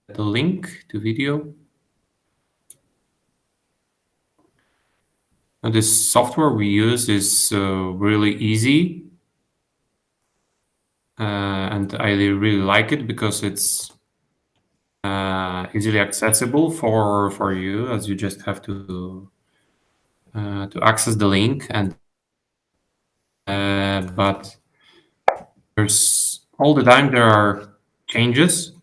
the link to video. And this software we use is really easy, and I really like it because it's easily accessible for you, as you just have to access the link. And but there's all the time there are changes,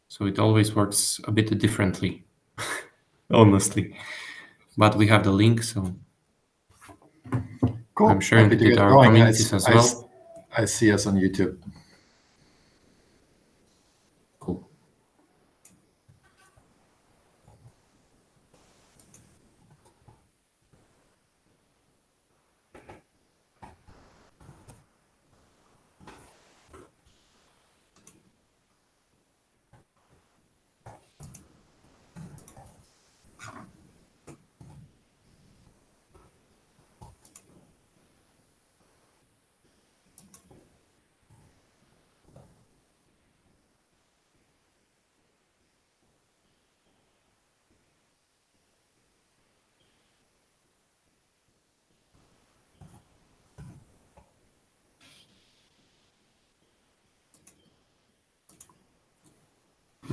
so it always works a bit differently, honestly. But we have the link, so cool. I'm sharing Happy it to with get our going. communities as well. I see us on YouTube. Cool.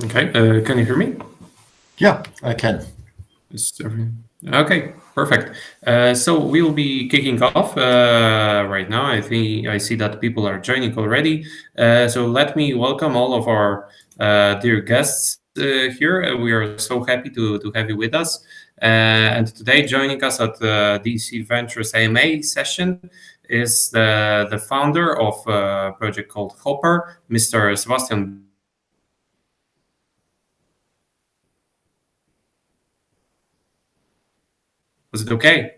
Okay, can you hear me? Yeah, I can. Okay, perfect. So we'll be kicking off right now. I think I see that people are joining already. So let me welcome all of our dear guests here. We are so happy to have you with us. And today, joining us at the DEC.ventures AMA session is the founder of a project called HOPR, Mr. Sebastian. Was it okay?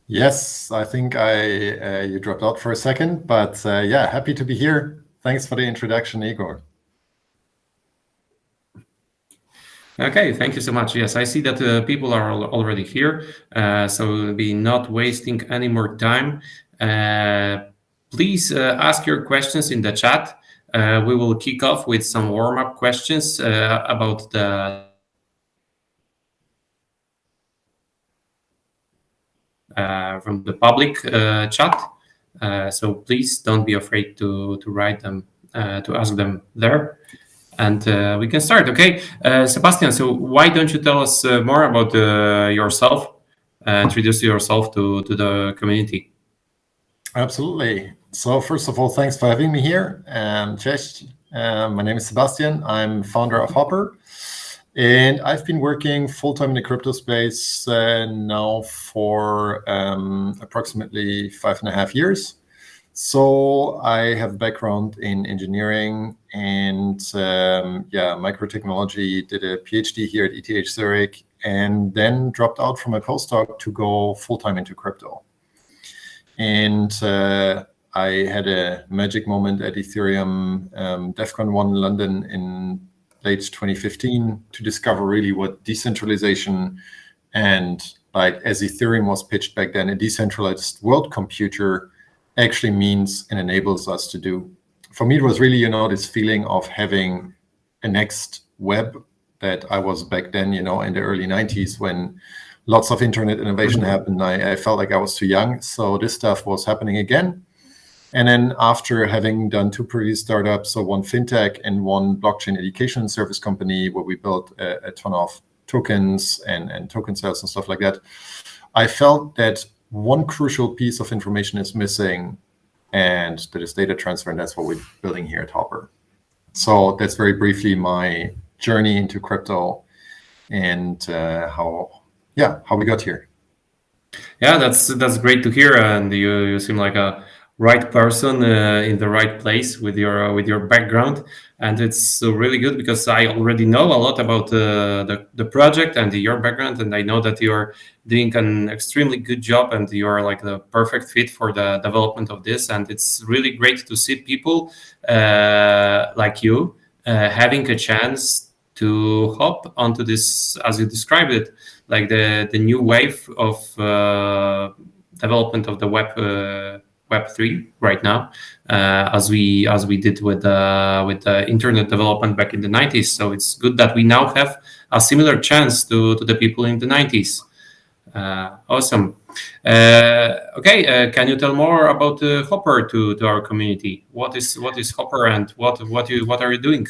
Yes, I think you dropped out for a second, but yeah, happy to be here. Thanks for the introduction, Igor. Okay, thank you so much. Yes, I see that people are already here, so we'll be not wasting any more time. Please ask your questions in the chat. We will kick off with some warm-up questions about the from the public chat. So please don't be afraid to write them, to ask them there. And we can start. Okay, Sebastian, so why don't you tell us more about yourself, introduce yourself to the community? Absolutely. So first of all, thanks for having me here. Cześć. My name is Sebastian. I'm founder of HOPR. And I've been working full-time in the crypto space now for approximately 5.5 years. So I have a background in engineering and microtechnology, did a PhD here at ETH Zurich, and then dropped out from a postdoc to go full-time into crypto. And I had a magic moment at Ethereum DEFCON 1 in London in late 2015 to discover really what decentralization and, like as Ethereum was pitched back then, a decentralized world computer actually means and enables us to do. For me, it was really, this feeling of having a next web that I was back then, in the early 90s when lots of internet innovation happened. I felt like I was too young. So this stuff was happening again. And then after having done 2 previous startups, so one fintech and one blockchain education service company where we built a ton of tokens and token sales and stuff like that, I felt that one crucial piece of information is missing, and that is data transfer, and that's what we're building here at HOPR. So that's very briefly my journey into crypto and how we got here. Yeah, that's great to hear, and you seem like a right person in the right place with your background, and it's really good because I already know a lot about the project and your background, and I know that you're doing an extremely good job and you're like the perfect fit for the development of this, and it's really great to see people like you having a chance to hop onto this, as you described it, like the new wave of development of the web Web3 right now, as we did with the internet development back in the 90s. So it's good that we now have a similar chance to the people in the 90s. Awesome. Okay, can you tell more about HOPR to our community? What is HOPR, and what are you doing?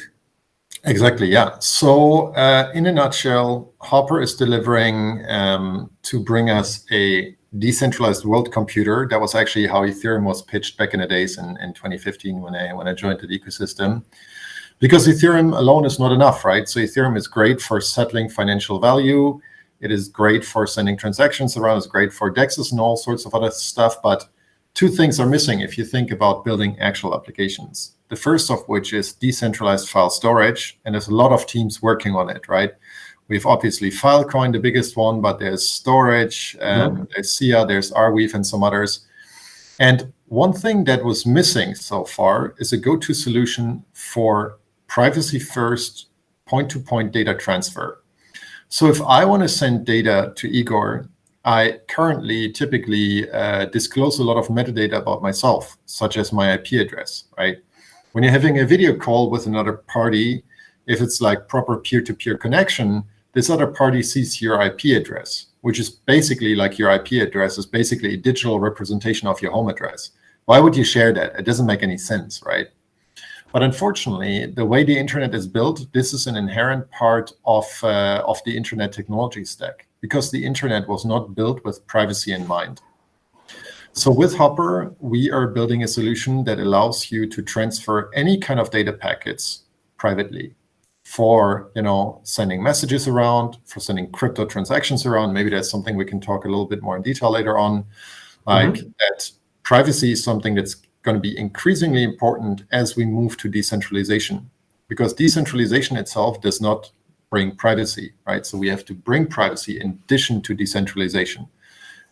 Exactly, yeah. So in a nutshell, HOPR is delivering to bring us a decentralized world computer. That was actually how Ethereum was pitched back in the days in 2015 when I joined the ecosystem. Because Ethereum alone is not enough, right? So Ethereum is great for settling financial value. It is great for sending transactions around. It's great for DEXs and all sorts of other stuff. But two things are missing if you think about building actual applications. The first of which is decentralized file storage. And there's a lot of teams working on it, right? We've obviously Filecoin, the biggest one, but there's storage, there's SIA, there's Arweave, and some others. And one thing that was missing so far is a go-to solution for privacy-first point-to-point data transfer. So if I want to send data to Igor, I currently typically disclose a lot of metadata about myself, such as my IP address, right? When you're having a video call with another party, if it's like proper peer-to-peer connection, this other party sees your IP address, which is basically like your IP address is basically a digital representation of your home address. Why would you share that? It doesn't make any sense, right? But unfortunately, the way the internet is built, this is an inherent part of the internet technology stack, because the internet was not built with privacy in mind. So with HOPR, we are building a solution that allows you to transfer any kind of data packets privately for, sending messages around, for sending crypto transactions around. Maybe that's something we can talk a little bit more in detail later on. Like that privacy is something that's going to be increasingly important as we move to decentralization, because decentralization itself does not bring privacy, right? So we have to bring privacy in addition to decentralization.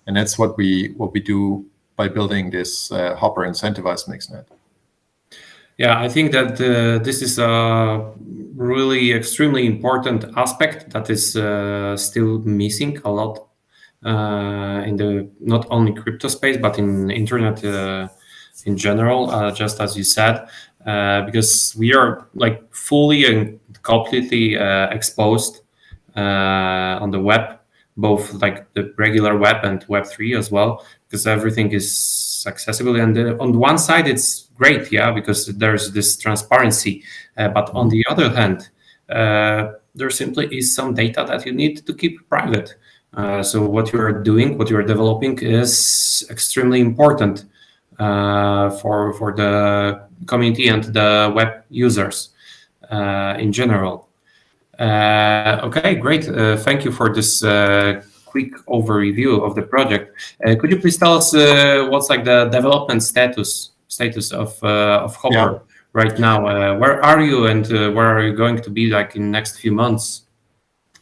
And that's what we do by building this HOPR incentivized mixnet. Yeah, I think that this is a really extremely important aspect that is still missing a lot in the not only crypto space, but in internet in general, just as you said, because we are like fully and completely exposed on the web, both like the regular web and Web3 as well, because everything is accessible. And on one side, it's great, yeah, because there's this transparency. But on the other hand, there simply is some data that you need to keep private. So what you're doing, what you're developing is extremely important for the community and the web users in general. Okay, great. Thank you for this quick overview of the project. Could you please tell us what's like the development status of HOPR right now? Where are you, and where are you going to be like in the next few months?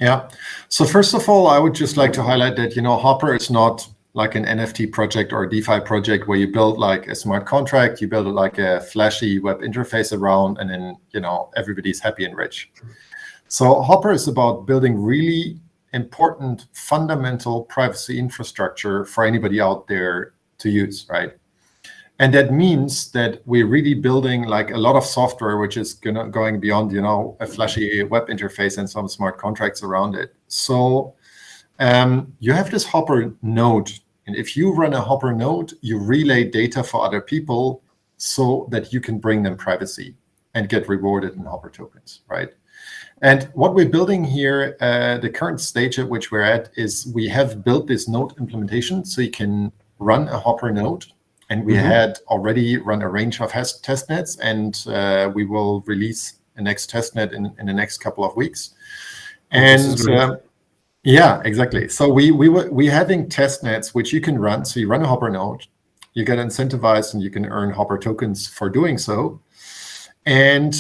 Yeah. So first of all, I would just like to highlight that HOPR is not like an NFT project or a DeFi project where you build like a smart contract, you build like a flashy web interface around, and then everybody's happy and rich. So HOPR is about building really important fundamental privacy infrastructure for anybody out there to use, right? And that means that we're really building like a lot of software which is going beyond a flashy web interface and some smart contracts around it. So you have this HOPR node, and if you run a HOPR node, you relay data for other people so that you can bring them privacy and get rewarded in HOPR tokens, right? And what we're building here, the current stage at which we're at, is we have built this node implementation so you can run a HOPR node. And we had already run a range of testnets, and we will release a next testnet in the next couple of weeks. And yeah, exactly. So we're having testnets which you can run. So you run a HOPR node, you get incentivized, and you can earn HOPR tokens for doing so. And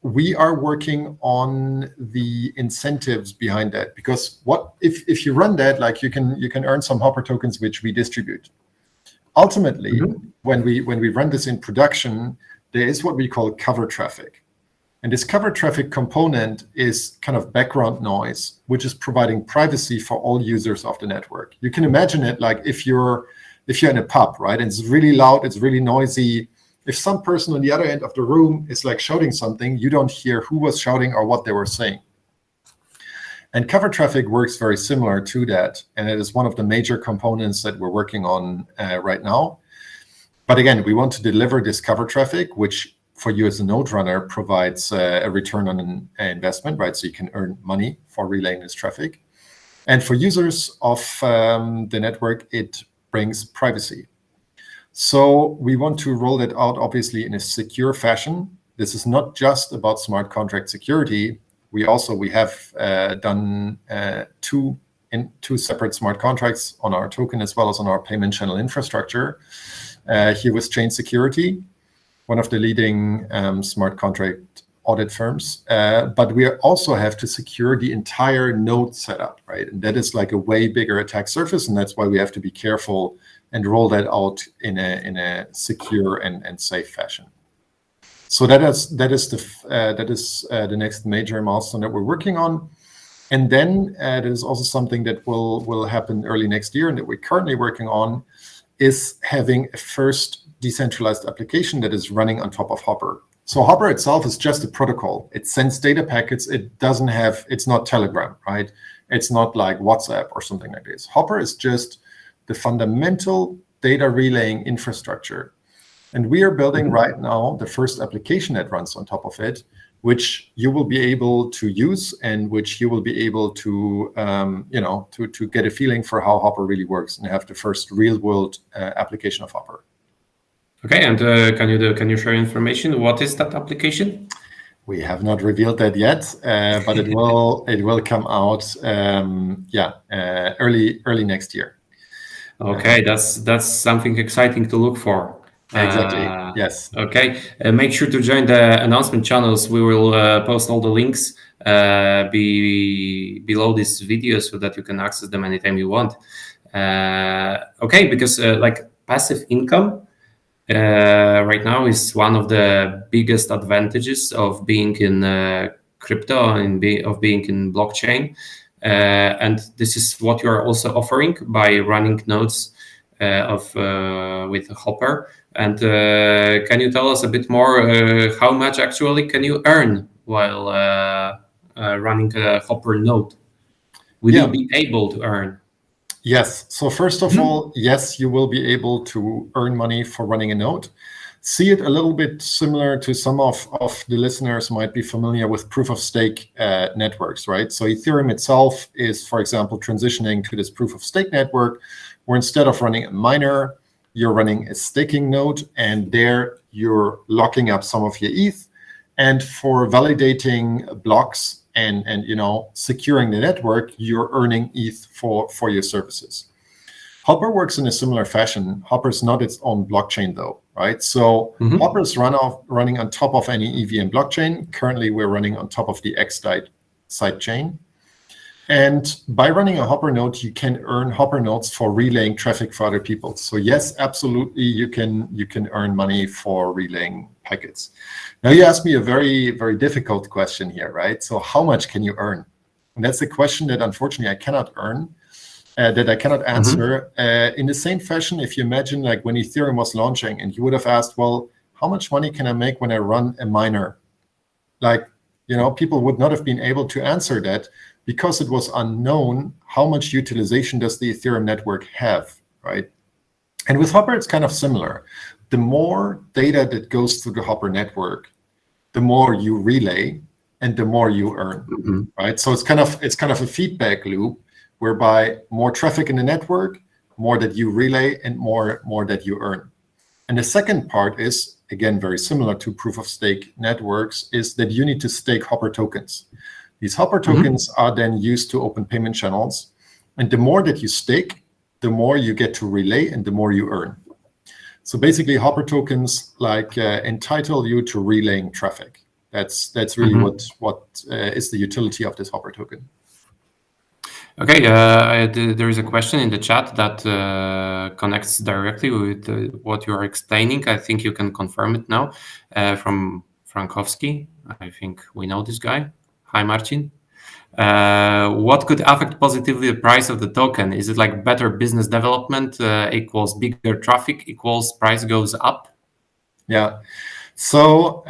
we are working on the incentives behind that, because what if you run that, like you can earn some HOPR tokens which we distribute. Ultimately, when we run this in production, there is what we call cover traffic. And this cover traffic component is kind of background noise, which is providing privacy for all users of the network. You can imagine it like if you're if you're in a pub, right, and it's really loud, it's really noisy, if some person on the other end of the room is like shouting something, you don't hear who was shouting or what they were saying. And cover traffic works very similar to that. And it is one of the major components that we're working on right now. But again, we want to deliver this cover traffic, which for you as a node runner provides a return on an investment, right? So you can earn money for relaying this traffic. And for users of the network, it brings privacy. So we want to roll that out, obviously, in a secure fashion. This is not just about smart contract security. We have done two separate smart contracts on our token as well as on our payment channel infrastructure. Here with Chain Security, one of the leading smart contract audit firms. But we also have to secure the entire node setup, right? And that is like a way bigger attack surface, and that's why we have to be careful and roll that out in a secure and safe fashion. So that is the next major milestone that we're working on. And then there is also something that will happen early next year and that we're currently working on, is having a first decentralized application that is running on top of HOPR. So HOPR itself is just a protocol. It sends data packets. It's not Telegram, right? It's not like WhatsApp or something like this. HOPR is just the fundamental data relaying infrastructure. And we are building right now the first application that runs on top of it, which you will be able to use and which you will be able to, to get a feeling for how HOPR really works and have the first real world application of HOPR. Okay, and can you share information? What is that application? We have not revealed that yet, but it will come out, early next year. Okay, that's something exciting to look for. Exactly. Yes. Okay. Make sure to join the announcement channels. We will post all the links below this video so that you can access them anytime you want. Okay, because like passive income right now is one of the biggest advantages of being in crypto and of being in blockchain. And this is what you are also offering by running nodes with HOPR. And can you tell us a bit more how much actually can you earn while running a HOPR node? Will you be able to earn? Yes. So first of all, yes, you will be able to earn money for running a node. See it a little bit similar to some of the listeners might be familiar with proof of stake networks, right? So Ethereum itself is, for example, transitioning to this proof of stake network, where instead of running a miner, you're running a staking node, and there you're locking up some of your ETH. And for validating blocks and securing the network, you're earning ETH for your services. HOPR works in a similar fashion. HOPR is not its own blockchain though, right? So HOPR is running on top of any EVM blockchain. Currently, we're running on top of the X-Dite sidechain. And by running a HOPR node, you can earn HOPR nodes for relaying traffic for other people. So yes, absolutely, you can earn money for relaying packets. Now you asked me a very, very difficult question here, right? So how much can you earn? And that's a question that unfortunately I cannot answer. In the same fashion, if you imagine like when Ethereum was launching and you would have asked, well, how much money can I make when I run a miner? Like, people would not have been able to answer that because it was unknown how much utilization does the Ethereum network have, right? And with HOPR, it's kind of similar. The more data that goes through the HOPR network, the more you relay and the more you earn, right? So it's kind of a feedback loop whereby more traffic in the network, more that you relay and more that you earn. And the second part is, again, very similar to proof of stake networks, is that you need to stake HOPR tokens. These HOPR tokens are then used to open payment channels. And the more that you stake, the more you get to relay and the more you earn. So basically, HOPR tokens entitle you to relaying traffic. That's really what is the utility of this HOPR token. Okay, there is a question in the chat that connects directly with what you are explaining. I think you can confirm it now from Frankowski. I think we know this guy. Hi, Marcin. What could affect positively the price of the token? Is it like better business development equals bigger traffic equals price goes up? Yeah. So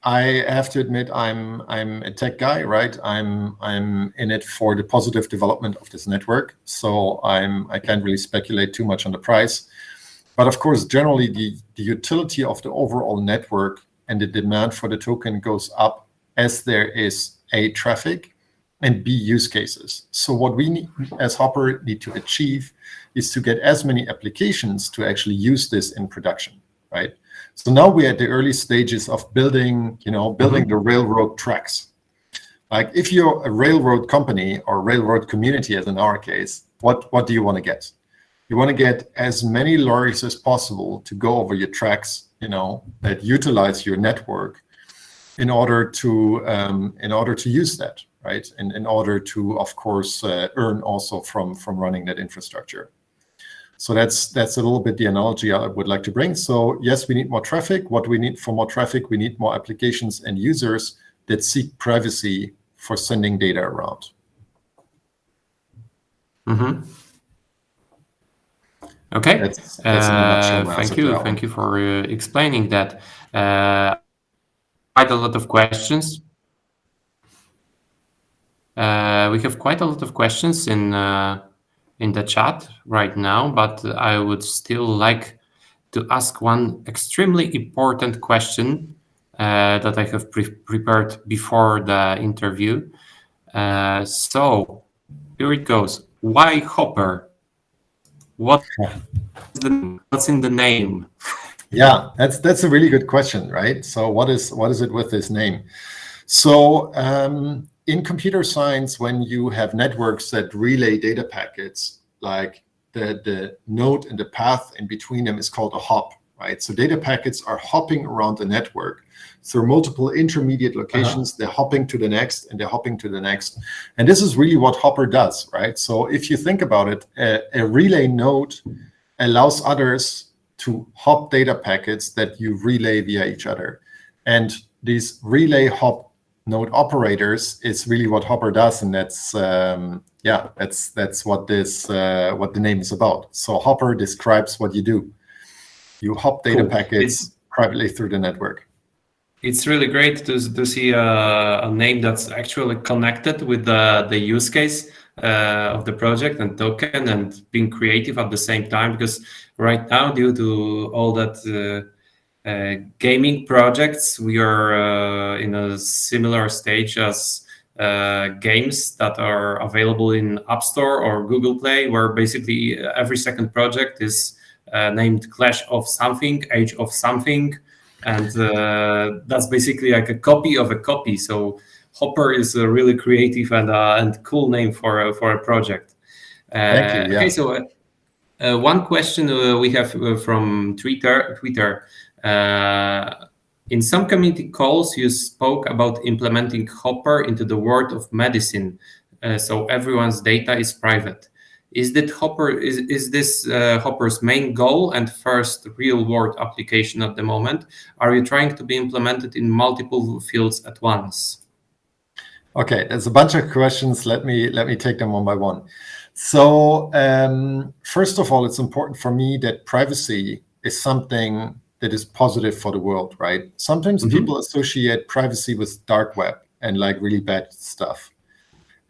I have to admit I'm a tech guy, right? I'm in it for the positive development of this network. So I can't really speculate too much on the price. But of course, generally the utility of the overall network and the demand for the token goes up as there is A, traffic, and B, use cases. So what we need, as HOPR need to achieve is to get as many applications to actually use this in production, right? So now we're at the early stages of building the railroad tracks. Like if you're a railroad company or railroad community, as in our case, what do you want to get? You want to get as many lorries as possible to go over your tracks, that utilize your network in order to use that, right? And in order to, of course, earn also from running that infrastructure. So that's a little bit the analogy I would like to bring. So yes, we need more traffic. What do we need for more traffic? We need more applications and users that seek privacy for sending data around. Mm-hmm. Okay. That's in a nutshell. Thank you for explaining that. Quite a lot of questions. We have quite a lot of questions in the chat right now, but I would still like to ask one extremely important question that I have prepared before the interview. So here it goes. Why HOPR? What's in the name? Yeah, that's a really good question, right? So what is it with this name? So in computer science, when you have networks that relay data packets, like the node and the path in between them is called a hop, right? So data packets are hopping around the network through multiple intermediate locations. They're hopping to the next and they're hopping to the next. And this is really what HOPR does, right? So if you think about it, a relay node allows others to hop data packets that you relay via each other. And these relay hop node operators is really what HOPR does, and that's what the name is about. So HOPR describes what you do. You hop data packets privately through the network. It's really great to see a name that's actually connected with the use case of the project and token, and being creative at the same time, because right now, due to all that gaming projects, we are in a similar stage as games that are available in App Store or Google Play, where basically every second project is named Clash of something, Age of something, and that's basically like a copy of a copy. So HOPR is a really creative and cool name for a project. Thank you. Yeah. Okay, so one question we have from Twitter. In some community calls, you spoke about implementing HOPR into the world of medicine, so everyone's data is private. Is this HOPR's main goal and first real-world application at the moment? Are you trying to be implemented in multiple fields at once? Okay, there's a bunch of questions. Let me take them one by one. So first of all, it's important for me that privacy is something that is positive for the world, right? Sometimes people associate privacy with dark web and like really bad stuff.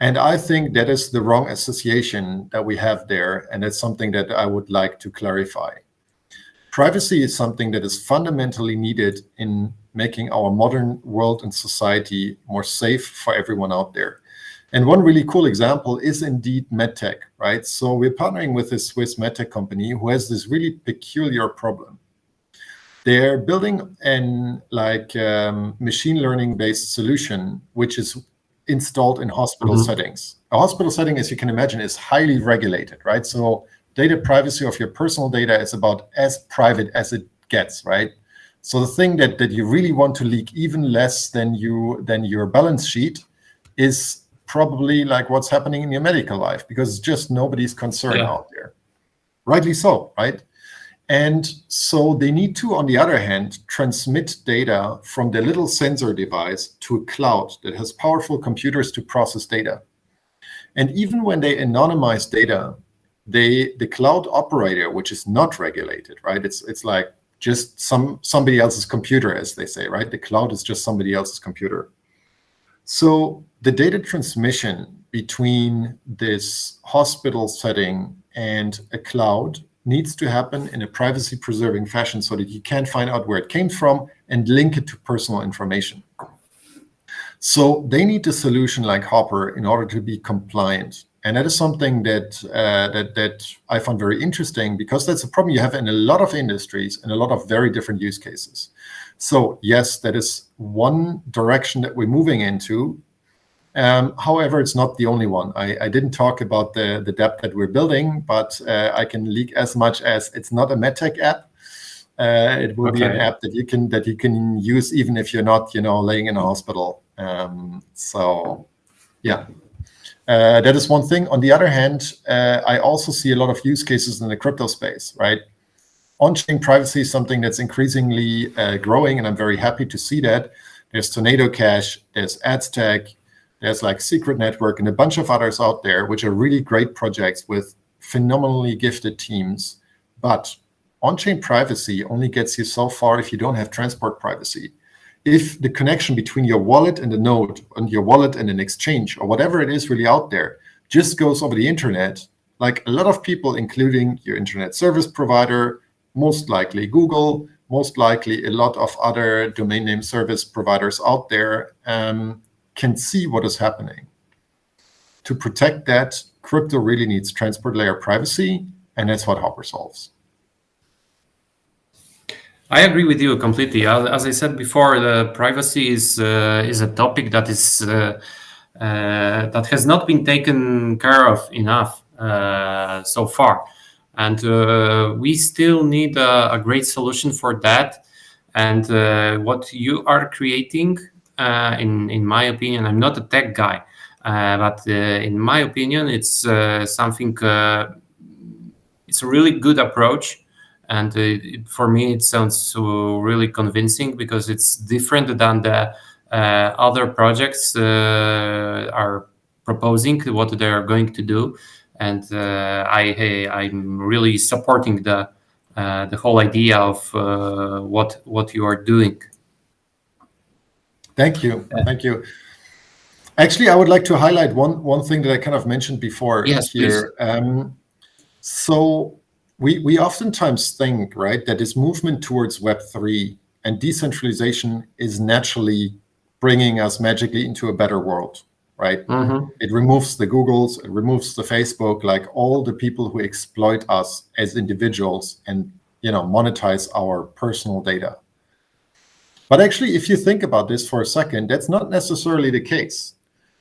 And I think that is the wrong association that we have there. And it's something that I would like to clarify. Privacy is something that is fundamentally needed in making our modern world and society more safe for everyone out there. And one really cool example is indeed medtech, right? So we're partnering with a Swiss medtech company who has this really peculiar problem. They're building an machine learning based solution, which is installed in hospital settings. A hospital setting, as you can imagine, is highly regulated, right? So data privacy of your personal data is about as private as it gets, right? So the thing that you really want to leak even less than your balance sheet is probably like what's happening in your medical life, because just nobody's concerned out there. Rightly so, right? And so they need to, on the other hand, transmit data from their little sensor device to a cloud that has powerful computers to process data. And even when they anonymize data, the cloud operator, which is not regulated, right? It's like just somebody else's computer, as they say, right? The cloud is just somebody else's computer. So the data transmission between this hospital setting and a cloud needs to happen in a privacy-preserving fashion so that you can find out where it came from and link it to personal information. So they need a solution like HOPR in order to be compliant. And that is something that that I found very interesting, because that's a problem you have in a lot of industries and a lot of very different use cases. So yes, that is one direction that we're moving into. However, it's not the only one. I didn't talk about the dApp that we're building, but I can leak as much as it's not a medtech app. It will be an app that you can use even if you're not, laying in a hospital. So yeah, that is one thing. On the other hand, I also see a lot of use cases in the crypto space, right? On-chain privacy is something that's increasingly growing, and I'm very happy to see that. There's Tornado Cash, there's Aztec, there's like Secret Network and a bunch of others out there, which are really great projects with phenomenally gifted teams. But on-chain privacy only gets you so far if you don't have transport privacy. If the connection between your wallet and the node, and your wallet and an exchange, or whatever it is really out there, just goes over the internet, like a lot of people, including your internet service provider, most likely Google, most likely a lot of other domain name service providers out there, can see what is happening. To protect that, crypto really needs transport layer privacy, and that's what HOPR solves. I agree with you completely. As I said before, the privacy is a topic that is that has not been taken care of enough so far, and we still need a great solution for that. And what you are creating, in my opinion, I'm not a tech guy, but in my opinion, it's something. It's a really good approach. And for me, it sounds really convincing, because it's different than the other projects are proposing, what they are going to do. And I'm really supporting the whole idea of what you are doing. Thank you. Thank you. Actually, I would like to highlight one thing that I kind of mentioned before. Yes, here. So we oftentimes think, right, that this movement towards Web3 and decentralization is naturally bringing us magically into a better world, right? Mm-hmm. It removes the Googles, it removes the Facebook, like all the people who exploit us as individuals and monetize our personal data. But actually, if you think about this for a second, that's not necessarily the case.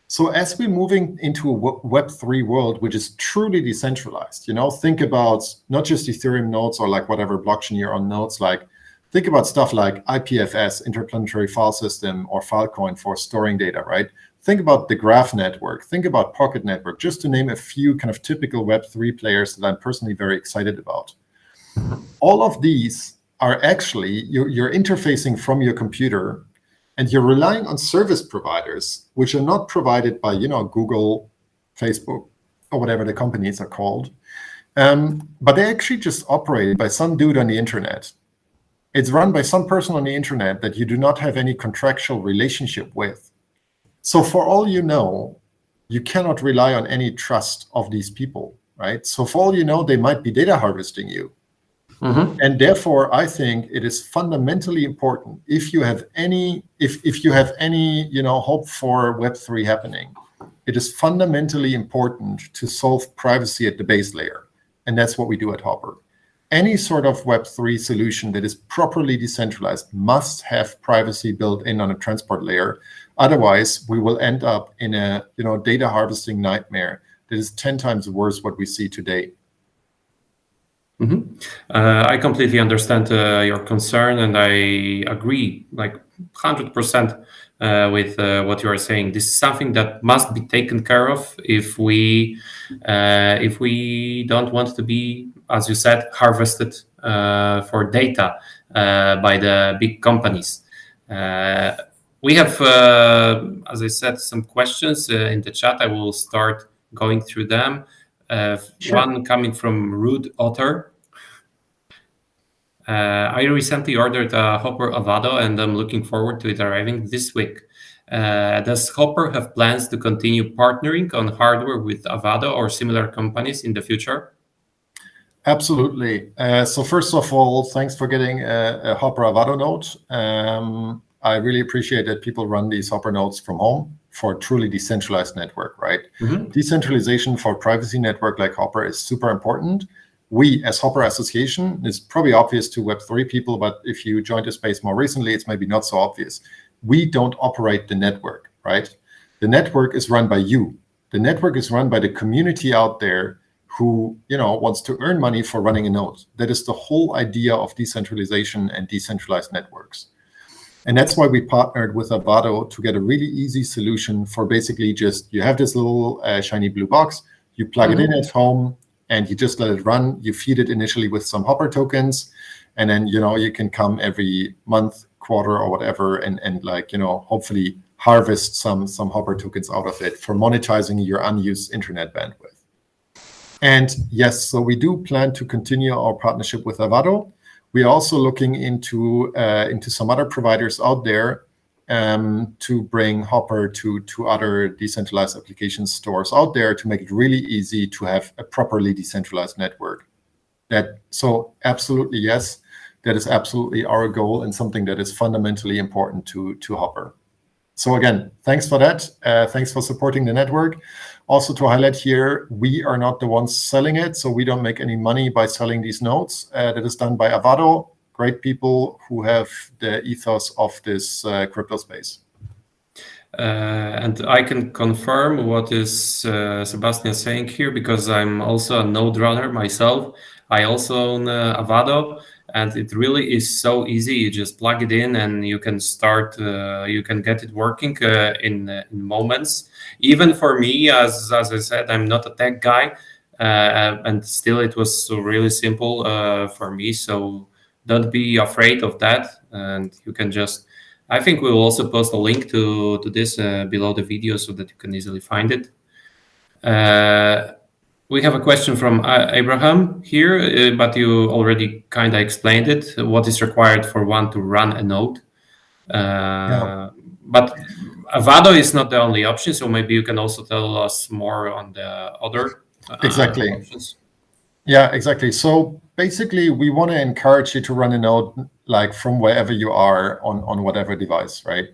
So as we're moving into a Web3 world, which is truly decentralized, think about not just Ethereum nodes or like whatever blockchain you're on nodes, like think about stuff like IPFS, Interplanetary File System, or Filecoin for storing data, right? Think about the Graph Network, think about Pocket Network, just to name a few kind of typical Web3 players that I'm personally very excited about. All of these are actually, you're interfacing from your computer, and you're relying on service providers, which are not provided by, Google, Facebook, or whatever the companies are called. But they're actually just operated by some dude on the internet. It's run by some person on the internet that you do not have any contractual relationship with. So for all you know, you cannot rely on any trust of these people, right? So for all you know, they might be data harvesting you. Mm-hmm. And therefore, I think it is fundamentally important, if you have any, if you have any, hope for Web3 happening, it is fundamentally important to solve privacy at the base layer. And that's what we do at HOPR. Any sort of Web3 solution that is properly decentralized must have privacy built in on a transport layer. Otherwise, we will end up in a, data harvesting nightmare that is 10 times worse what we see today. Mm-hmm. I completely understand your concern, and I agree like 100% with what you are saying. This is something that must be taken care of if we don't want to be, as you said, harvested for data by the big companies. We have, as I said, some questions in the chat. I will start going through them. Sure. One coming from Rude Otter. I recently ordered a HOPR Avado, and I'm looking forward to it arriving this week. Does HOPR have plans to continue partnering on hardware with Avado or similar companies in the future? Absolutely. So first of all, thanks for getting a HOPR Avado node. I really appreciate that people run these HOPR nodes from home for a truly decentralized network, right? Decentralization for privacy network like HOPR is super important. We, as HOPR Association, is probably obvious to Web3 people, but if you joined the space more recently, it's maybe not so obvious. We don't operate the network, right? The network is run by you. The network is run by the community out there who wants to earn money for running a node. That is the whole idea of decentralization and decentralized networks. And that's why we partnered with Avado to get a really easy solution for basically just, you have this little shiny blue box, you plug it in at home, and you just let it run. You feed it initially with some HOPR tokens, and then you can come every month, quarter, or whatever, and hopefully harvest some HOPR tokens out of it for monetizing your unused internet bandwidth. And yes, so we do plan to continue our partnership with Avado. We are also looking into some other providers out there to bring HOPR to other decentralized application stores out there to make it really easy to have a properly decentralized network. So absolutely yes, that is absolutely our goal and something that is fundamentally important to HOPR. So again, thanks for that. Thanks for supporting the network. Also to highlight here, we are not the ones selling it, so we don't make any money by selling these nodes. That is done by Avado. Great people who have the ethos of this crypto space. And I can confirm what is Sebastian saying here, because I'm also a node runner myself. I also own Avado, and it really is so easy. You just plug it in and you can start, you can get it working in moments. Even for me, as I said, I'm not a tech guy, and still it was really simple for me. So don't be afraid of that, and you can just, I think we will also post a link to this below the video so that you can easily find it. We have a question from Abraham here, but you already kind of explained it. What is required for one to run a node? But Avado is not the only option, so maybe you can also tell us more on the other options. Yeah, exactly. So basically, we want to encourage you to run a node like from wherever you are on whatever device, right?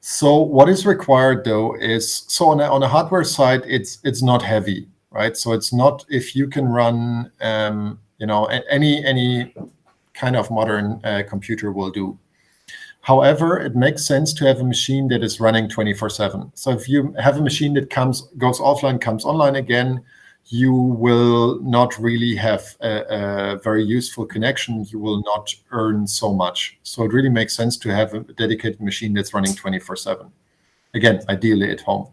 So what is required though is, so on a hardware side, it's not heavy, right? So it's not, if you can run, any kind of modern computer will do. However, it makes sense to have a machine that is running 24/7. So if you have a machine that goes offline, comes online again, you will not really have a very useful connection. You will not earn so much. So it really makes sense to have a dedicated machine that's running 24/7. Again, ideally at home.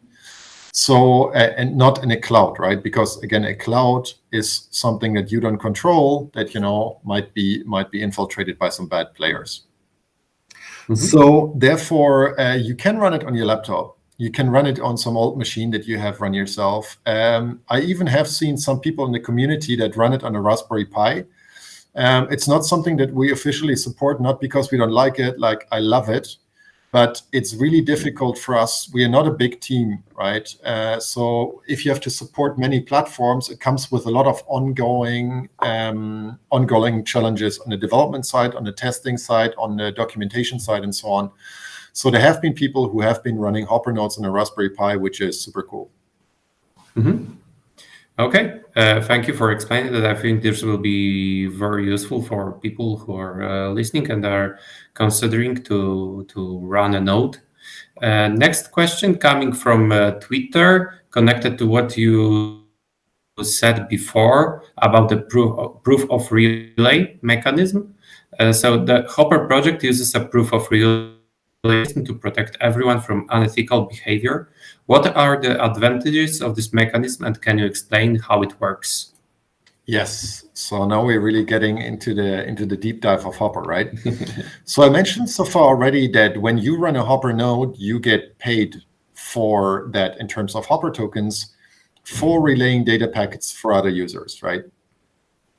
So, and not in a cloud, right? Because again, a cloud is something that you don't control, that, might be infiltrated by some bad players. So therefore, you can run it on your laptop. You can run it on some old machine that you have run yourself. I even have seen some people in the community that run it on a Raspberry Pi. It's not something that we officially support, not because we don't like it, like I love it, but it's really difficult for us. We are not a big team, right? So if you have to support many platforms, it comes with a lot of ongoing challenges on the development side, on the testing side, on the documentation side, and so on. So there have been people who have been running HOPR nodes on a Raspberry Pi, which is super cool. Okay, thank you for explaining that. I think this will be very useful for people who are listening and are considering to run a node. Next question coming from Twitter, connected to what you said before about the proof of relay mechanism. So the HOPR project uses a proof of relay to protect everyone from unethical behavior. What are the advantages of this mechanism, and can you explain how it works? Yes. So now we're really getting into the deep dive of Hopper, right? So I mentioned so far already that when you run a Hopper node, you get paid for that in terms of Hopper tokens for relaying data packets for other users, right?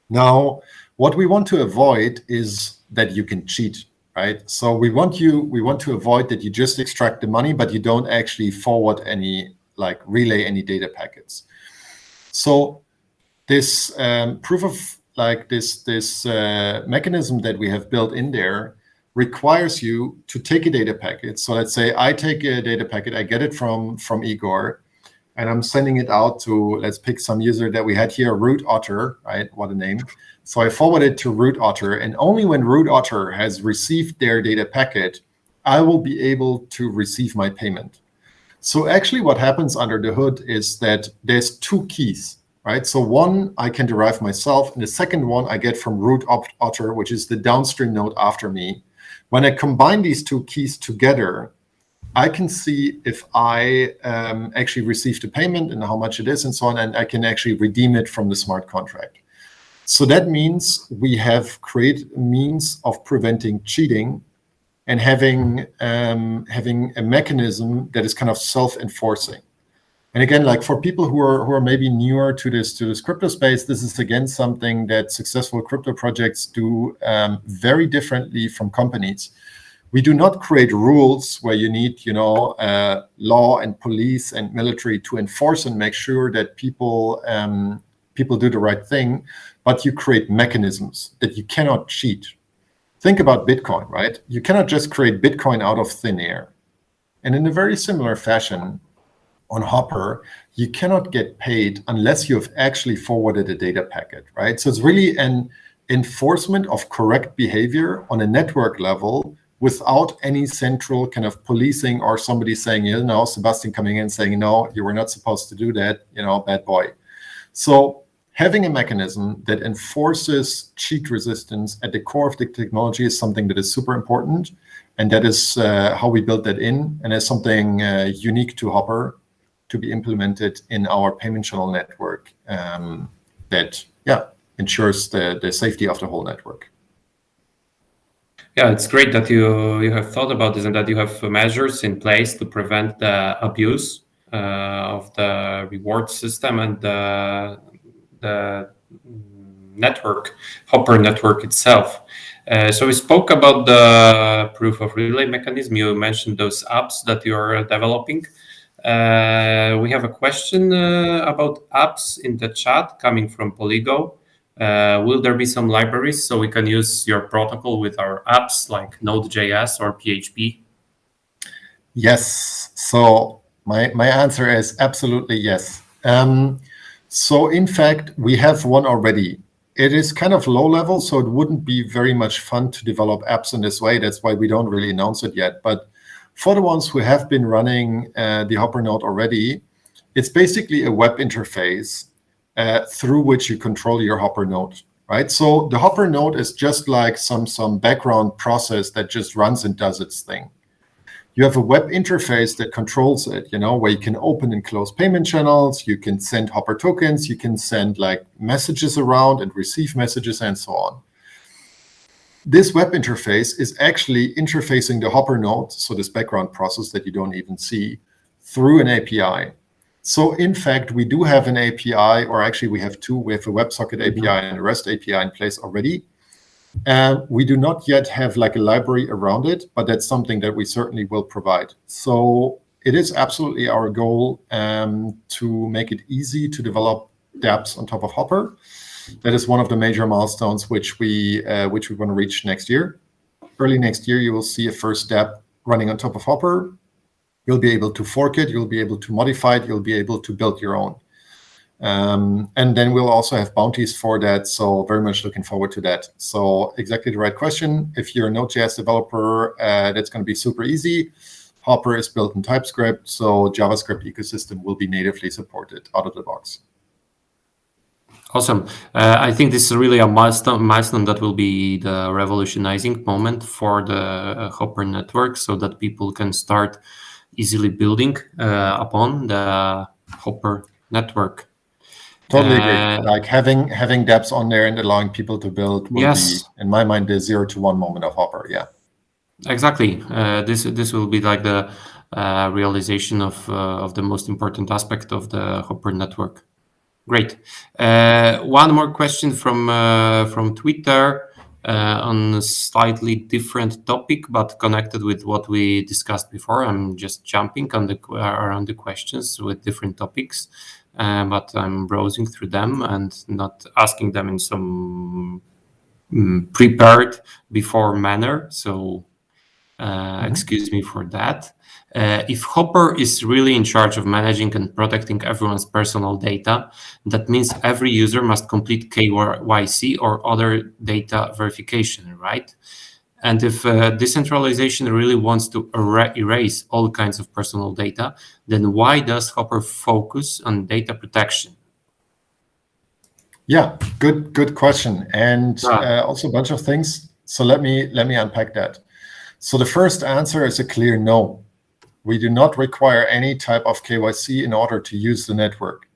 Now, what we want to avoid is that you can cheat, right? So we want to avoid that you just extract the money, but you don't actually forward any, like relay any data packets. So this proof of like this mechanism that we have built in there requires you to take a data packet. So let's say I take a data packet, I get it from Igor, and I'm sending it out to, let's pick some user that we had here, Root Otter, right? What a name. So I forward it to Root Otter, and only when Root Otter has received their data packet, I will be able to receive my payment. So actually what happens under the hood is that there's two keys, right? So one I can derive myself, and the second one I get from Root Otter, which is the downstream node after me. When I combine these two keys together, I can see if I actually received a payment and how much it is and so on, and I can actually redeem it from the smart contract. So that means we have created a means of preventing cheating and having a mechanism that is kind of self-enforcing. And again, like for people who are maybe newer to this crypto space, this is again something that successful crypto projects do very differently from companies. We do not create rules where you need, law and police and military to enforce and make sure that people do the right thing, but you create mechanisms that you cannot cheat. Think about Bitcoin, right? You cannot just create Bitcoin out of thin air. And in a very similar fashion, on Hopper, you cannot get paid unless you have actually forwarded a data packet, right? So it's really an enforcement of correct behavior on a network level without any central kind of policing or somebody saying, Sebastian coming in saying, no, you were not supposed to do that, bad boy. So having a mechanism that enforces cheat resistance at the core of the technology is something that is super important. And that is how we built that in. And as something unique to Hopper to be implemented in our payment channel network that ensures the safety of the whole network. Yeah, it's great that you have thought about this and that you have measures in place to prevent the abuse of the reward system and the network, Hopper network itself. So we spoke about the proof of relay mechanism. You mentioned those apps that you are developing. We have a question about apps in the chat coming from Polygo. Will there be some libraries so we can use your protocol with our apps like Node.js or PHP? Yes. So my answer is absolutely yes. So in fact, we have one already. It is kind of low level, so it wouldn't be very much fun to develop apps in this way. That's why we don't really announce it yet. But for the ones who have been running the Hopper node already, it's basically a web interface through which you control your Hopper node, right? So the Hopper node is just like some background process that just runs and does its thing. You have a web interface that controls it, where you can open and close payment channels, you can send Hopper tokens, you can send like messages around and receive messages and so on. This web interface is actually interfacing the Hopper node, so this background process that you don't even see, through an API. So in fact, we do have an API, or actually we have two. We have a WebSocket API and a REST API in place already. We do not yet have like a library around it, but that's something that we certainly will provide. So it is absolutely our goal to make it easy to develop dApps on top of Hopper. That is one of the major milestones which we want to reach next year. Early next year, you will see a first dApp running on top of Hopper. You'll be able to fork it. You'll be able to modify it. You'll be able to build your own. And then we'll also have bounties for that. So very much looking forward to that. So exactly the right question. If you're a Node.js developer, that's going to be super easy. Hopper is built in TypeScript, so JavaScript ecosystem will be natively supported out of the box. Awesome. I think this is really a milestone that will be the revolutionizing moment for the Hopper network so that people can start easily building upon the Hopper network. Totally agree. Like having dApps on there and allowing people to build will be, in my mind, the 0 to 1 moment of HOPR. Yeah. Exactly. This will be like the realization of the most important aspect of the HOPR network. Great. One more question from Twitter on a slightly different topic, but connected with what we discussed before. I'm just jumping on around the questions with different topics, but I'm browsing through them and not asking them in some prepared before manner. So excuse me for that. If HOPR is really in charge of managing and protecting everyone's personal data, that means every user must complete KYC or other data verification, right? And if decentralization really wants to erase all kinds of personal data, then why does HOPR focus on data protection? Yeah, good question, and also a bunch of things. So let me unpack that. So the first answer is a clear no. We do not require any type of KYC in order to use the network.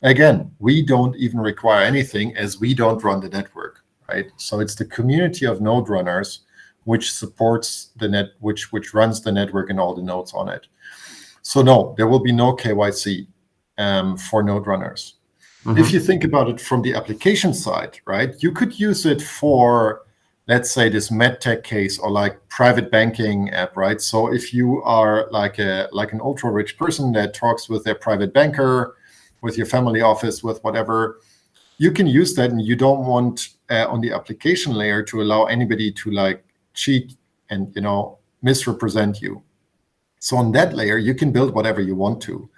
Again, we don't even require anything as we don't run the network, right? So it's the community of node runners which supports the which runs the network and all the nodes on it. So no, there will be no KYC for node runners. If you think about it from the application side, right, you could use it for, let's say, this medtech case or like private banking app, right? So if you are like an ultra rich person that talks with their private banker, with your family office, with whatever, you can use that, and you don't want on the application layer to allow anybody to like cheat and misrepresent you. So on that layer, you can build whatever you want to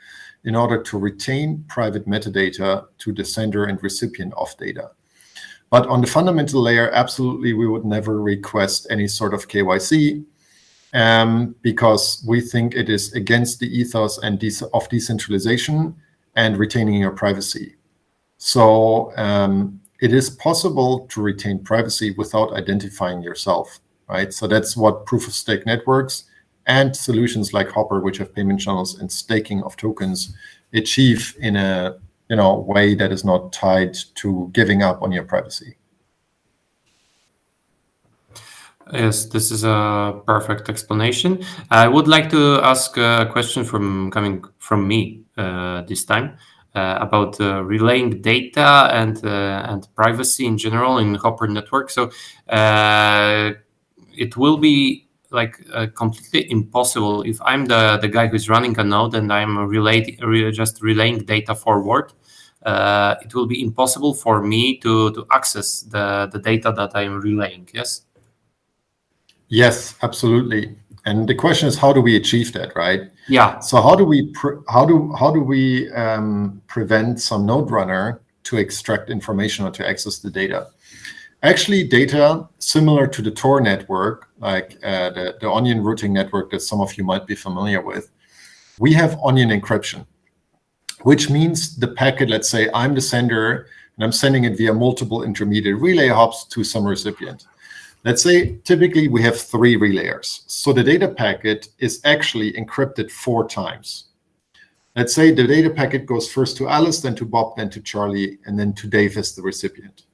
in order to retain private metadata to the sender and recipient of data. But on the fundamental layer, absolutely, we would never request any sort of KYC because we think it is against the ethos and of decentralization and retaining your privacy. So it is possible to retain privacy without identifying yourself, right? So that's what proof-of-stake networks and solutions like HOPR, which have payment channels and staking of tokens, achieve in a way that is not tied to giving up on your privacy. Yes, this is a perfect explanation. I would like to ask a question coming from me this time about relaying data and privacy in general in HOPR network. So it will be like completely impossible if I'm the guy who's running a node and I'm just relaying data forward. It will be impossible for me to access the data that I'm relaying. Yes. Yes, absolutely. And the question is, how do we achieve that, right? Yeah. So how do we prevent some node runner to extract information or to access the data? Actually, data similar to the Tor network, like the Onion routing network that some of you might be familiar with, we have Onion encryption, which means the packet, let's say I'm the sender and I'm sending it via multiple intermediate relay hops to some recipient. Let's say typically we have 3 relayers. So the data packet is actually encrypted 4 times. Let's say the data packet goes first to Alice, then to Bob, then to Charlie, and then to Dave as the recipient.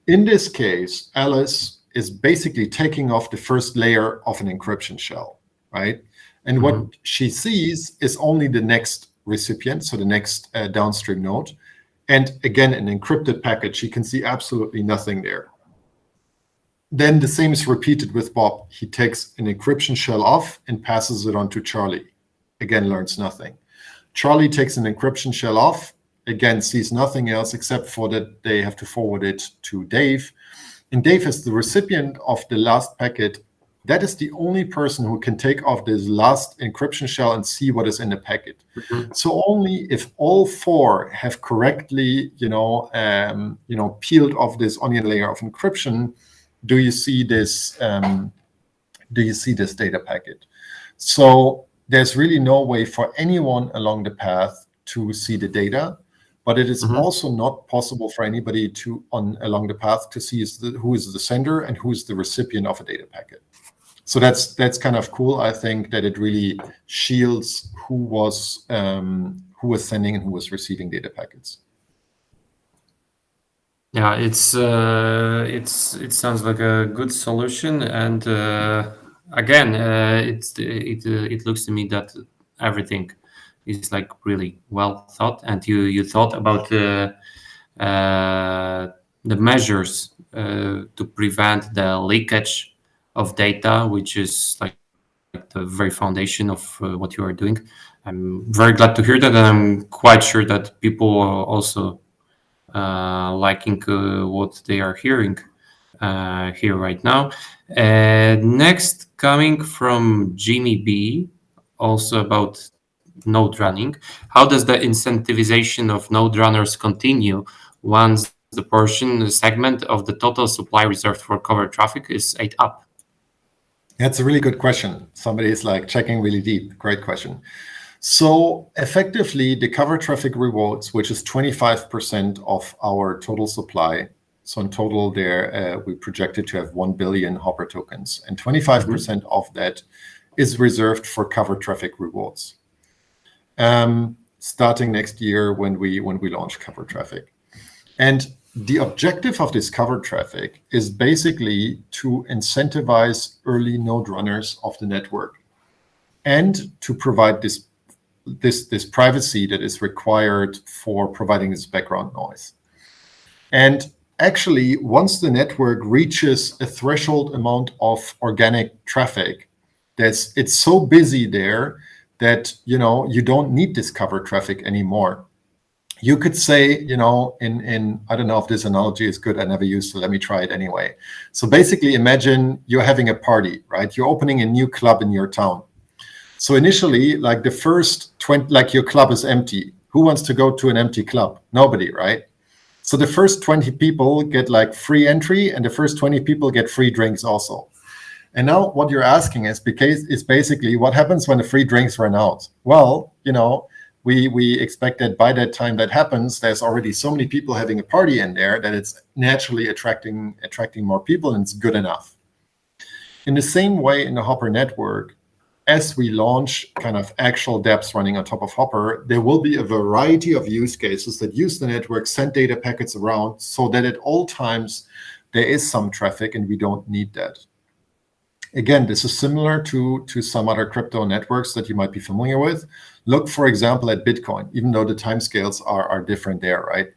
In this case, Alice is basically taking off the first layer of an encryption shell, right? And what she sees is only the next recipient, so the next downstream node. And again, an encrypted packet, she can see absolutely nothing there. Then the same is repeated with Bob. He takes an encryption shell off and passes it on to Charlie. Again, learns nothing. Charlie takes an encryption shell off, again, sees nothing else except for that they have to forward it to Dave. And Dave is the recipient of the last packet. That is the only person who can take off this last encryption shell and see what is in the packet. So only if all 4 have correctly, peeled off this onion layer of encryption, do you see this data packet. So there's really no way for anyone along the path to see the data, but it is also not possible for anybody along the path to see who is the sender and who is the recipient of a data packet. So that's kind of cool. I think that it really shields who was sending and who was receiving data packets. Yeah, it sounds like a good solution, and again, it looks to me that everything is like really well thought, and you thought about the measures to prevent the leakage of data, which is like the very foundation of what you are doing. I'm very glad to hear that, and I'm quite sure that people are also liking what they are hearing here right now. Next, coming from Jimmy B, also about node running. How does the incentivization of node runners continue once the portion segment of the total supply reserved for covered traffic is ate up? That's a really good question. Somebody is like checking really deep. Great question. So effectively, the cover traffic rewards, which is 25% of our total supply. So in total, there we projected to have 1 billion Hopper tokens, and 25% of that is reserved for cover traffic rewards. Starting next year when we launch cover traffic, and the objective of this cover traffic is basically to incentivize early node runners of the network, and to provide this privacy that is required for providing this background noise. And actually, once the network reaches a threshold amount of organic traffic, it's so busy there that you don't need this cover traffic anymore. You could say, in I don't know if this analogy is good. I never used it. Let me try it anyway. So basically, imagine you're having a party, right? You're opening a new club in your town. So initially, like the first 20, like your club is empty. Who wants to go to an empty club? Nobody, right? So the first 20 people get like free entry, and the first 20 people get free drinks also. And now what you're asking is basically what happens when the free drinks run out? Well, we expect that by that time that happens, there's already so many people having a party in there that it's naturally attracting more people, and it's good enough. In the same way, in the Hopper network, as we launch kind of actual dApps running on top of Hopper, there will be a variety of use cases that use the network, send data packets around, so that at all times there is some traffic, and we don't need that. Again, this is similar to some other crypto networks that you might be familiar with. Look, for example, at Bitcoin, even though the timescales are different there, right?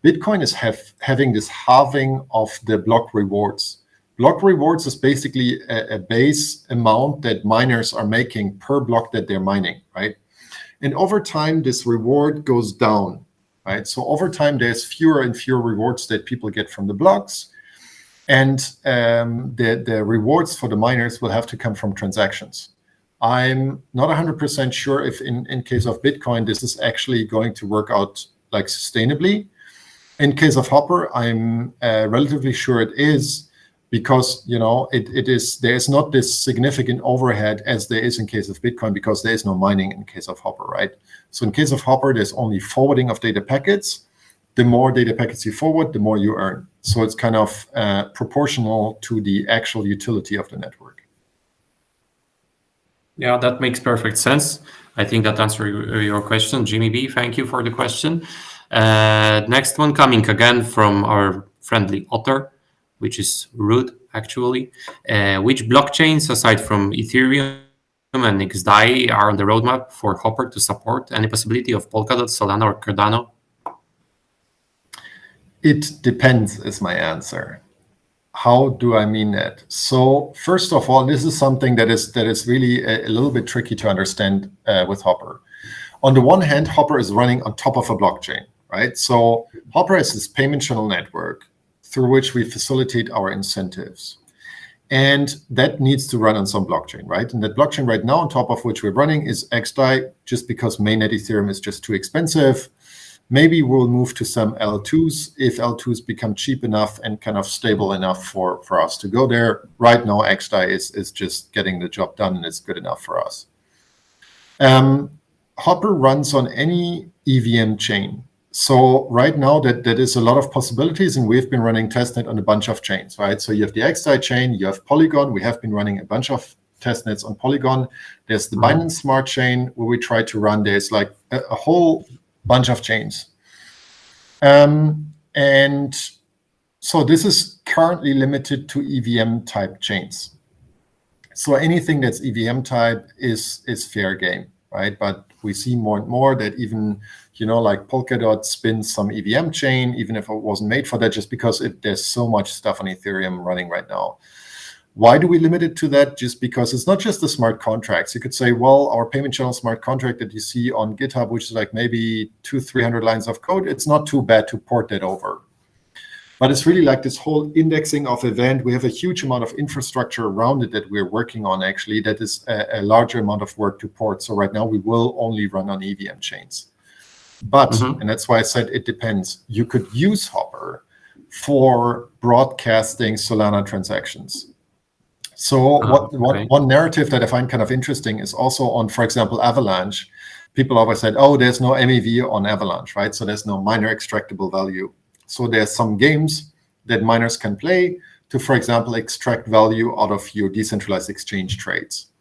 Bitcoin is having this halving of the block rewards. Block rewards is basically a base amount that miners are making per block that they're mining, right? And over time, this reward goes down, right? So over time, there's fewer and fewer rewards that people get from the blocks. And the rewards for the miners will have to come from transactions. I'm not 100% sure if in case of Bitcoin, this is actually going to work out like sustainably. In case of Hopper, I'm relatively sure it is, because there is not this significant overhead as there is in case of Bitcoin, because there is no mining in case of Hopper, right? So in case of Hopper, there's only forwarding of data packets. The more data packets you forward, the more you earn. So it's kind of proportional to the actual utility of the network. Yeah, that makes perfect sense. I think that answers your question, Jimmy B. Thank you for the question. Next one coming again from our friendly Otter, which is rude, actually. Which blockchains, aside from Ethereum and XDAI, are on the roadmap for Hopper to support? Any possibility of Polkadot, Solana, or Cardano? It depends is my answer. How do I mean that? So first of all, this is something that is really a little bit tricky to understand with Hopper. On the one hand, Hopper is running on top of a blockchain, right? So Hopper is this payment channel network through which we facilitate our incentives. And that needs to run on some blockchain, right? And that blockchain right now on top of which we're running is XDAI, just because mainnet Ethereum is just too expensive. Maybe we'll move to some L2s if L2s become cheap enough and kind of stable enough for us to go there. Right now, XDAI is just getting the job done, and it's good enough for us. Hopper runs on any EVM chain. So right now that is a lot of possibilities, and we've been running testnet on a bunch of chains, right? So you have the XDAI chain, you have Polygon. We have been running a bunch of testnets on Polygon. There's the Binance Smart Chain where we try to run. There's like a whole bunch of chains. And So this is currently limited to EVM type chains. So anything that's EVM type is fair game, right? But we see more and more that even, like Polkadot spins some EVM chain, even if it wasn't made for that, just because there's so much stuff on Ethereum running right now. Why do we limit it to that? Just because it's not just the smart contracts. You could say, well, our payment channel smart contract that you see on GitHub, which is like maybe 200-300 lines of code, it's not too bad to port that over. But it's really like this whole indexing of event. We have a huge amount of infrastructure around it that we're working on, actually. That is a larger amount of work to port. So right now we will only run on EVM chains. But, and that's why I said it depends, you could use HOPR for broadcasting Solana transactions. So one narrative that I find kind of interesting is also on, for example, Avalanche. People always said, oh, there's no MEV on Avalanche, right? So there's no miner extractable value. So there's some games that miners can play to, for example, extract value out of your decentralized exchange trades.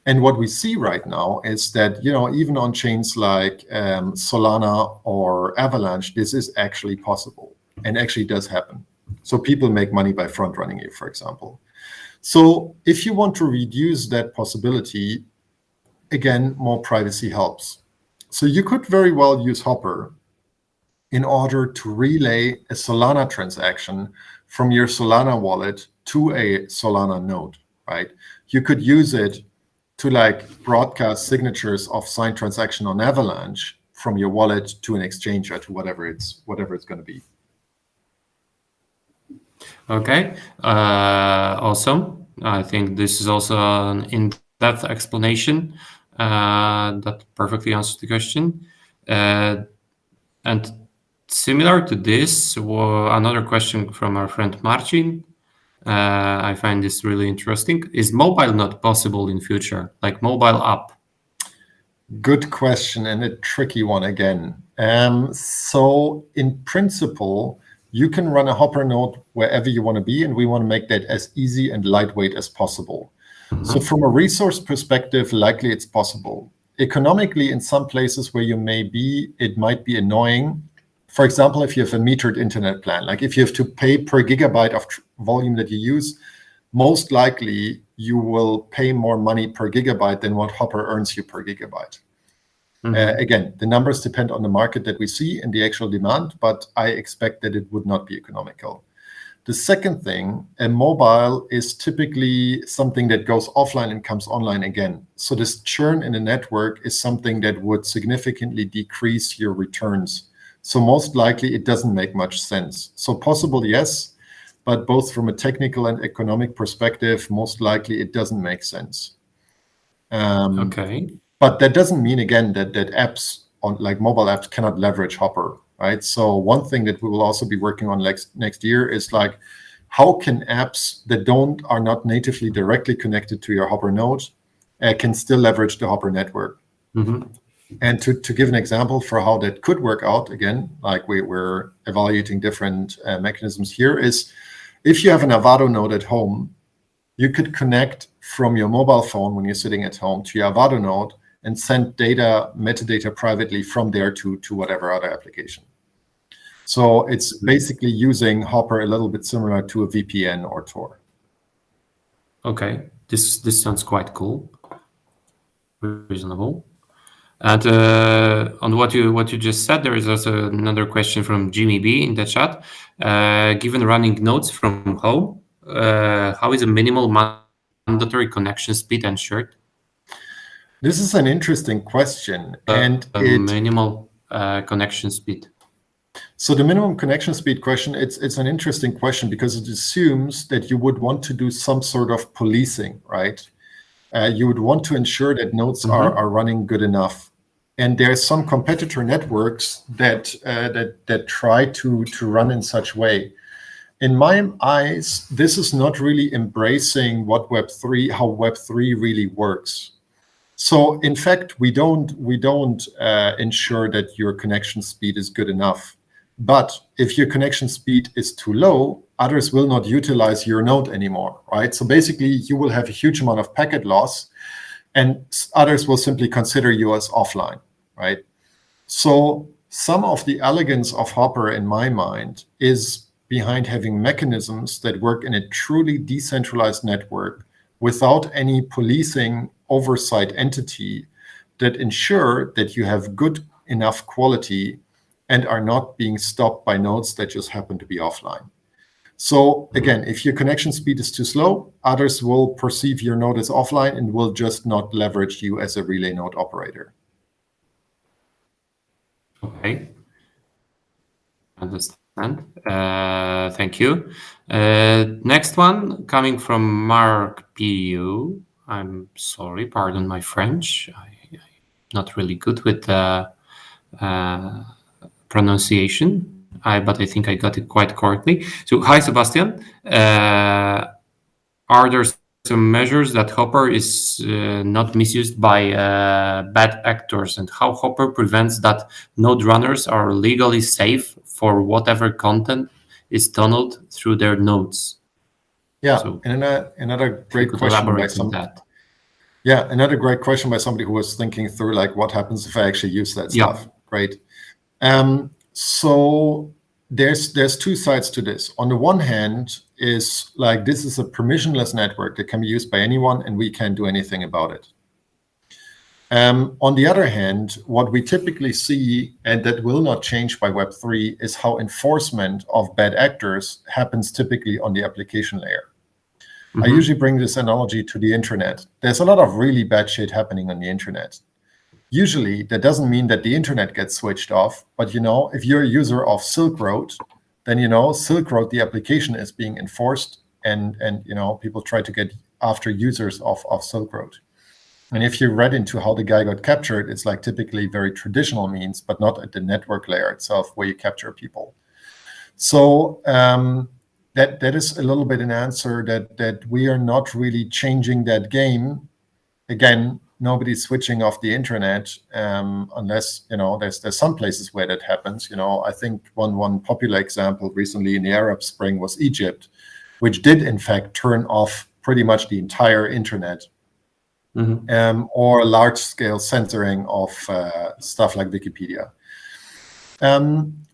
And what we see right now is that, even on chains like Solana or Avalanche, this is actually possible and actually does happen. So people make money by front running you, for example. So if you want to reduce that possibility, again, more privacy helps. So you could very well use HOPR in order to relay a Solana transaction from your Solana wallet to a Solana node, right? You could use it to broadcast signatures of signed transaction on Avalanche from your wallet to an exchange or to whatever it's going to be. Okay, awesome. I think this is also an in-depth explanation that perfectly answers the question. And similar to this, another question from our friend Marcin. I find this really interesting. Is mobile not possible in future, like mobile app? Good question, and a tricky one again. So in principle, you can run a HOPR node wherever you want to be, and we want to make that as easy and lightweight as possible. So from a resource perspective, likely it's possible. Economically, in some places where you may be, it might be annoying. For example, if you have a metered internet plan, like if you have to pay per gigabyte of volume that you use, most likely you will pay more money per gigabyte than what HOPR earns you per gigabyte. Again, the numbers depend on the market that we see and the actual demand, but I expect that it would not be economical. The second thing, a mobile is typically something that goes offline and comes online again. So this churn in the network is something that would significantly decrease your returns. So most likely it doesn't make much sense. So possible, yes, but both from a technical and economic perspective, most likely it doesn't make sense. Okay. But that doesn't mean, again, that apps on like mobile apps cannot leverage HOPR, right? So one thing that we will also be working on next year is like, how can apps that are not natively directly connected to your HOPR node can still leverage the HOPR network? And to give an example for how that could work out, again, like we're evaluating different mechanisms here, is if you have an Avado node at home, you could connect from your mobile phone when you're sitting at home to your Avado node and send metadata privately from there to whatever other application. So it's basically using HOPR a little bit similar to a VPN or Tor. Okay, this sounds quite cool, reasonable. And on what you just said, there is also another question from Jimmy B in the chat. Given running nodes from home, how is a minimal mandatory connection speed ensured? This is an interesting question, and minimal connection speed. So the minimum connection speed question, it's an interesting question because it assumes that you would want to do some sort of policing, right? You would want to ensure that nodes are running good enough. And there's some competitor networks that try to run in such way. In my eyes, this is not really embracing how Web3 really works. So in fact, we don't ensure that your connection speed is good enough. But if your connection speed is too low, others will not utilize your node anymore, right? So basically, you will have a huge amount of packet loss, and others will simply consider you as offline, right? So some of the elegance of HOPR, in my mind, is behind having mechanisms that work in a truly decentralized network without any policing oversight entity that ensure that you have good enough quality and are not being stopped by nodes that just happen to be offline. So again, if your connection speed is too slow, others will perceive your node as offline and will just not leverage you as a relay node operator. Okay. Understand. Thank you. Next one coming from Mark PU. I'm sorry, pardon my French. I'm not really good with pronunciation, but I think I got it quite correctly. So, hi, Sebastian. Are there some measures that HOPR is not misused by bad actors, and how HOPR prevents that node runners are legally safe for whatever content is tunneled through their nodes? Yeah, So and another great question by elaborate on that. Yeah, another great question by somebody who was thinking through like what happens if I actually use that stuff. Great. So there's two sides to this. On the one hand is like this is a permissionless network that can be used by anyone and we can't do anything about it. On the other hand, what we typically see, and that will not change by Web3, is how enforcement of bad actors happens typically on the application layer. I usually bring this analogy to the internet. There's a lot of really bad shit happening on the internet. Usually, that doesn't mean that the internet gets switched off, but if you're a user of Silk Road, then Silk Road, the application is being enforced, and people try to get after users of Silk Road. And if you read into how the guy got captured, it's like typically very traditional means, but not at the network layer itself where you capture people. So that is a little bit an answer that we are not really changing that game. Again, nobody's switching off the internet unless there's some places where that happens. I think one popular example recently in the Arab Spring was Egypt, which did in fact turn off pretty much the entire internet. Or large-scale censoring of stuff like Wikipedia.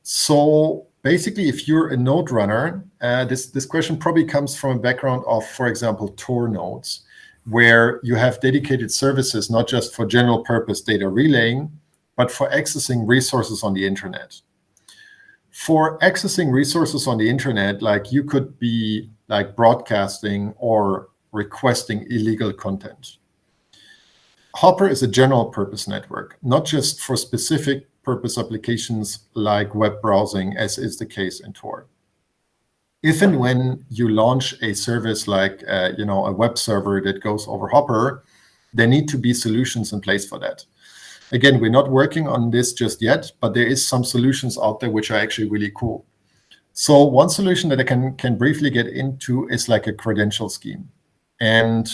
So basically, if you're a node runner, this question probably comes from a background of, for example, Tor nodes, where you have dedicated services not just for general purpose data relaying, but for accessing resources on the internet. For accessing resources on the internet, like you could be like broadcasting or requesting illegal content. HOPR is a general purpose network, not just for specific purpose applications like web browsing, as is the case in Tor. If and when you launch a service like a web server that goes over HOPR, there need to be solutions in place for that. Again, we're not working on this just yet, but there is some solutions out there which are actually really cool. So one solution that I can briefly get into is like a credential scheme. And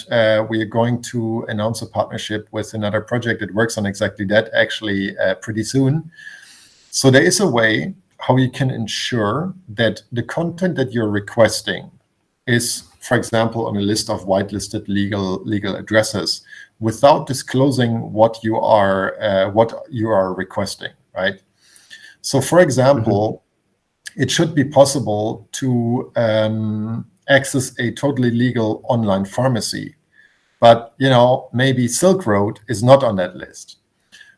we are going to announce a partnership with another project that works on exactly that actually pretty soon. So there is a way how you can ensure that the content that you're requesting is, for example, on a list of whitelisted legal addresses without disclosing what you are requesting, right? So for example, it should be possible to access a totally legal online pharmacy, but maybe Silk Road is not on that list.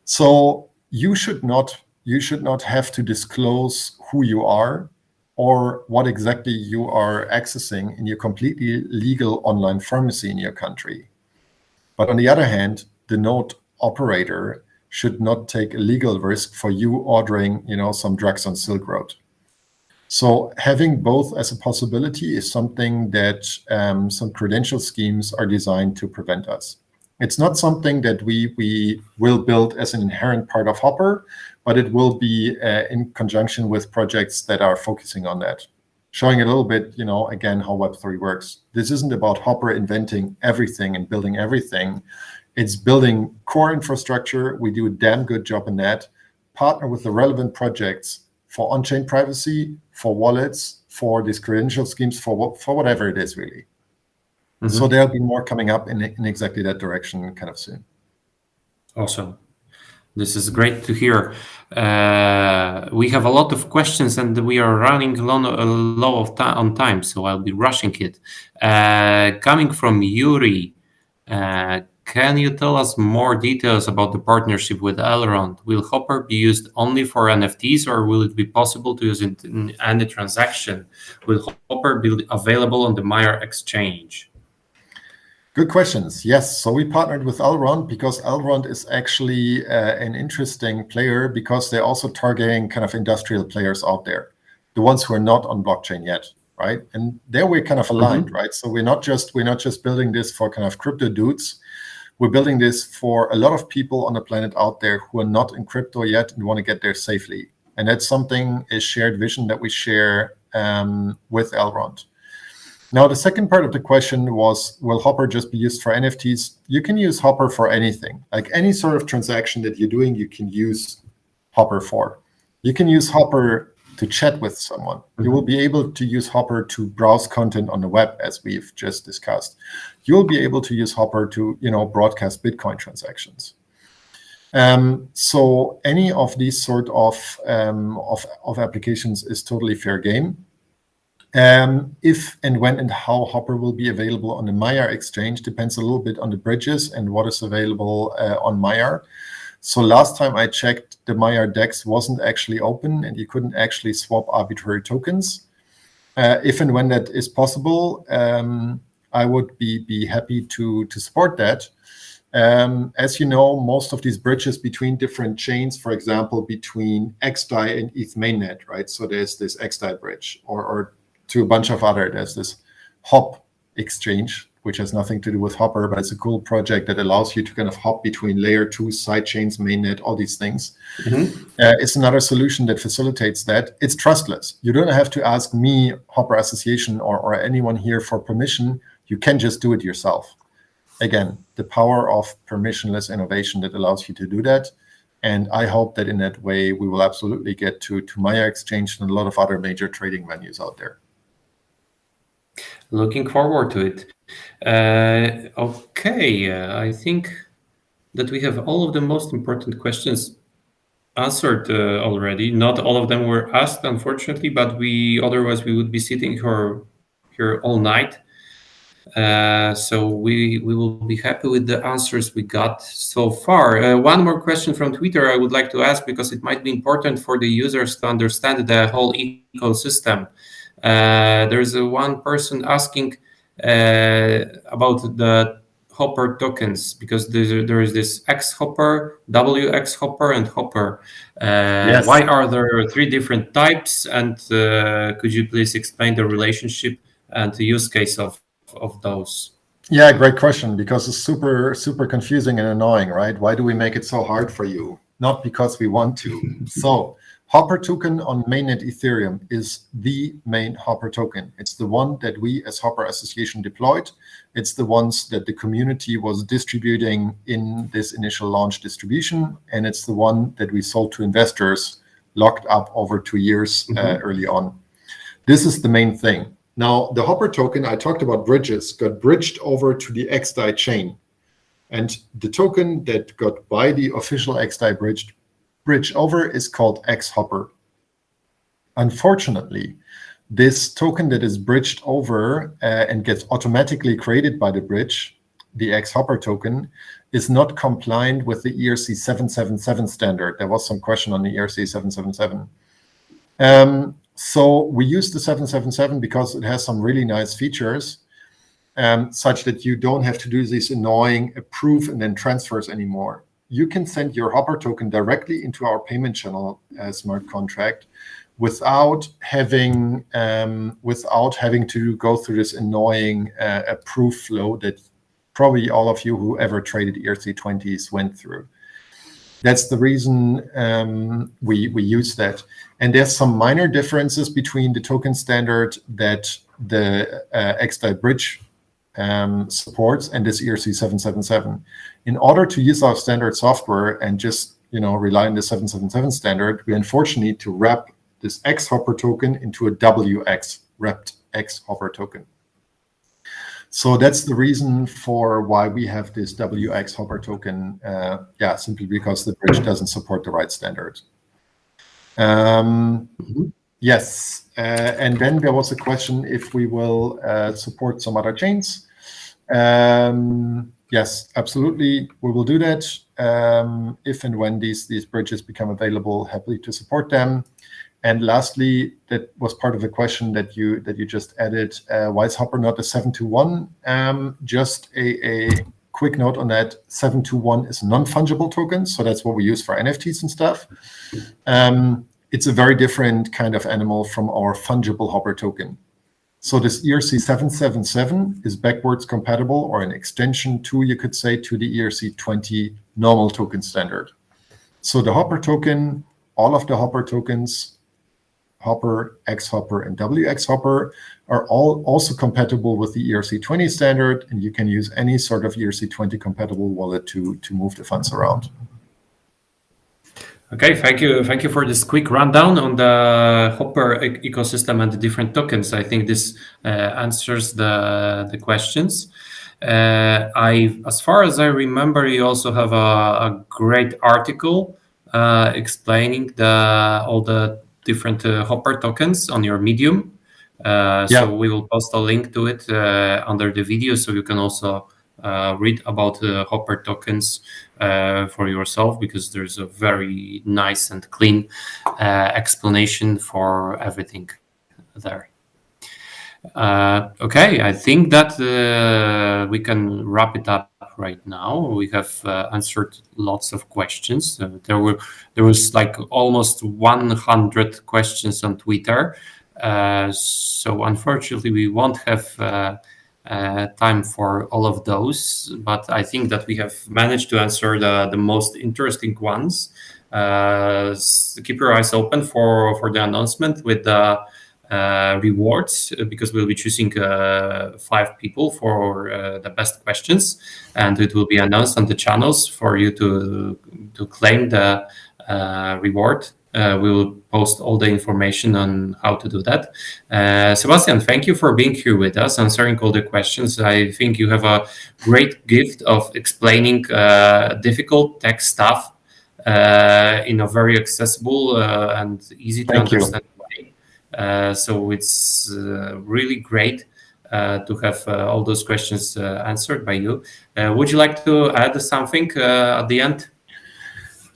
So you should not have to disclose who you are or what exactly you are accessing in your completely legal online pharmacy in your country. But on the other hand, the node operator should not take a legal risk for you ordering some drugs on Silk Road. So having both as a possibility is something that some credential schemes are designed to prevent us. It's not something that we will build as an inherent part of HOPR, but it will be in conjunction with projects that are focusing on that. Showing a little bit, again, how Web3 works. This isn't about HOPR inventing everything and building everything. It's building core infrastructure. We do a damn good job in that. Partner with the relevant projects for on-chain privacy, for wallets, for these credential schemes, for whatever it is, really. So there'll be more coming up in exactly that direction kind of soon. Awesome. This is great to hear. We have a lot of questions and we are running low on time, so I'll be rushing it. Coming from Yuri, can you tell us more details about the partnership with Elrond? Will Hopper be used only for NFTs or will it be possible to use it in any transaction? Will Hopper be available on the Meyer exchange? Good questions. Yes, so we partnered with Elrond because Elrond is actually an interesting player because they're also targeting kind of industrial players out there, the ones who are not on blockchain yet, right? And there we're kind of aligned, right? So we're not just building this for kind of crypto dudes. We're building this for a lot of people on the planet out there who are not in crypto yet and want to get there safely. And that's something, a shared vision that we share with Elrond. Now, the second part of the question was, will Hopper just be used for NFTs? You can use Hopper for anything. Like any sort of transaction that you're doing, you can use Hopper for. You can use Hopper to chat with someone. You will be able to use Hopper to browse content on the web, as we've just discussed. You'll be able to use Hopper to, broadcast Bitcoin transactions. So any of these sort of applications is totally fair game. If and when and how Hopper will be available on the Meyer exchange depends a little bit on the bridges and what is available on Meyer. So last time I checked, the Meyer DEX wasn't actually open and you couldn't actually swap arbitrary tokens. If and when that is possible, I would be happy to support that. As you know, most of these bridges between different chains, for example, between XDAI and ETH mainnet, right? So there's this XDAI bridge or to a bunch of other. There's this HOP exchange, which has nothing to do with Hopper, but it's a cool project that allows you to kind of hop between layer 2 sidechains, mainnet, all these things. It's another solution that facilitates that. It's trustless. You don't have to ask me, Hopper Association, or anyone here for permission. You can just do it yourself. Again, the power of permissionless innovation that allows you to do that. And I hope that in that way, we will absolutely get to Meyer Exchange and a lot of other major trading venues out there. Looking forward to it. Okay, I think that we have all of the most important questions answered already. Not all of them were asked, unfortunately, but otherwise we would be sitting here all night. So we will be happy with the answers we got so far. One more question from Twitter I would like to ask because it might be important for the users to understand the whole ecosystem. There's one person asking about the Hopper tokens because there is this X Hopper, WX Hopper, and Hopper. Yes. Why are there 3 different types? And could you please explain the relationship and the use case of those? Yeah, great question, because it's super, super confusing and annoying, right? Why do we make it so hard for you? Not because we want to. So Hopper token on mainnet Ethereum is the main Hopper token. It's the one that we as Hopper Association deployed. It's the ones that the community was distributing in this initial launch distribution. And it's the one that we sold to investors locked up over 2 years early on. This is the main thing. Now, the Hopper token, I talked about bridges, got bridged over to the XDAI chain. And the token that got by the official XDAI bridge over is called X Hopper. Unfortunately, this token that is bridged over and gets automatically created by the bridge, the X Hopper token, is not compliant with the ERC 777 standard. There was some question on the ERC 777. So we use the 777 because it has some really nice features, such that you don't have to do these annoying approve and then transfers anymore. You can send your Hopper token directly into our payment channel smart contract without having to go through this annoying approve flow that probably all of you who ever traded ERC20s went through. That's the reason we use that. And there's some minor differences between the token standard that the XDAI bridge supports and this ERC 777. In order to use our standard software and just rely on the 777 standard, we unfortunately need to wrap this X Hopper token into a WX wrapped X Hopper token. So that's the reason for why we have this WX Hopper token. Simply because the bridge doesn't support the right standard. Yes, and then there was a question if we will support some other chains. Yes, absolutely, we will do that. If and when these bridges become available, happily to support them. And lastly, that was part of the question that you just added. Why is Hopper not a 721? Just a quick note on that: 721 is a non-fungible token, so that's what we use for NFTs and stuff. It's a very different kind of animal from our fungible Hopper token. So this ERC-777 is backwards compatible, or an extension to, you could say, to the ERC-20 normal token standard. So the Hopper token, all of the Hopper tokens, Hopper, X-Hopper, and WX-Hopper, are all also compatible with the ERC-20 standard, and you can use any sort of ERC-20 compatible wallet to move the funds around. Okay, thank you for this quick rundown on the Hopper ecosystem and the different tokens. I think this answers the questions. As far as I remember, you also have a great article explaining all the different Hopper tokens on your Medium. So we will post a link to it under the video, so you can also read about the Hopper tokens for yourself, because there's a very nice and clean explanation for everything there. Okay, I think that we can wrap it up right now. We have answered lots of questions. There was like almost 100 questions on Twitter. So unfortunately, we won't have time for all of those, but I think that we have managed to answer the most interesting ones. Keep your eyes open for the announcement with the rewards, because we'll be choosing 5 people for the best questions, and it will be announced on the channels for you to claim the reward. We will post all the information on how to do that. Sebastian, thank you for being here with us, answering all the questions. I think you have a great gift of explaining difficult tech stuff in a very accessible and easy to understand way. So it's really great to have all those questions answered by you. Would you like to add something at the end?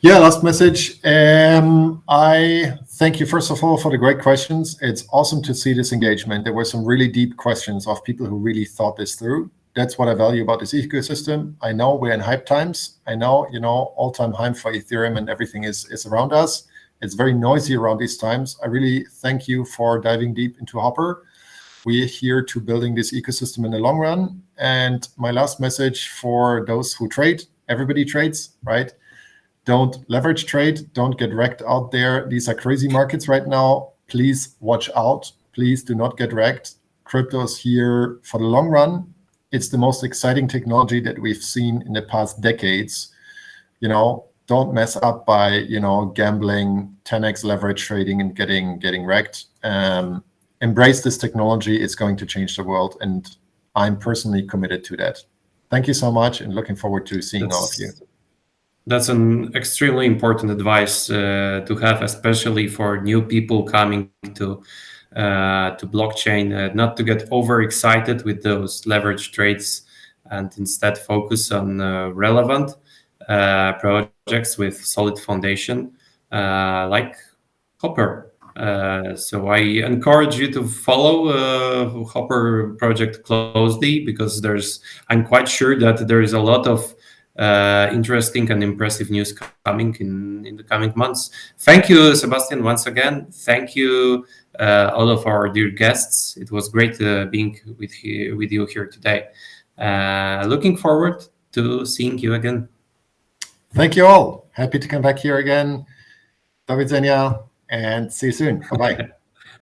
Yeah, last message. I thank you, first of all, for the great questions. It's awesome to see this engagement. There were some really deep questions of people who really thought this through. That's what I value about this ecosystem. I know we're in hype times. I know, all-time high for Ethereum and everything is around us. It's very noisy around these times. I really thank you for diving deep into Hopper. We're here to building this ecosystem in the long run. And my last message for those who trade: everybody trades, right? Don't leverage trade. Don't get wrecked out there. These are crazy markets right now. Please watch out. Please do not get wrecked. Crypto is here for the long run. It's the most exciting technology that we've seen in the past decades. Don't mess up by, gambling, 10x leverage trading and getting wrecked. Embrace this technology. It's going to change the world. And I'm personally committed to that. Thank you so much, and looking forward to seeing all of you. That's an extremely important advice to have, especially for new people coming to blockchain, not to get overexcited with those leverage trades, and instead focus on relevant projects with solid foundation, like Hopper. So I encourage you to follow Hopper project closely, because I'm quite sure that there is a lot of interesting and impressive news coming in the coming months. Thank you, Sebastian, once again. Thank you, all of our dear guests. It was great being with you here today. Looking forward to seeing you again. Thank you all. Happy to come back here again. Do widzenia, and see you soon. Bye-bye.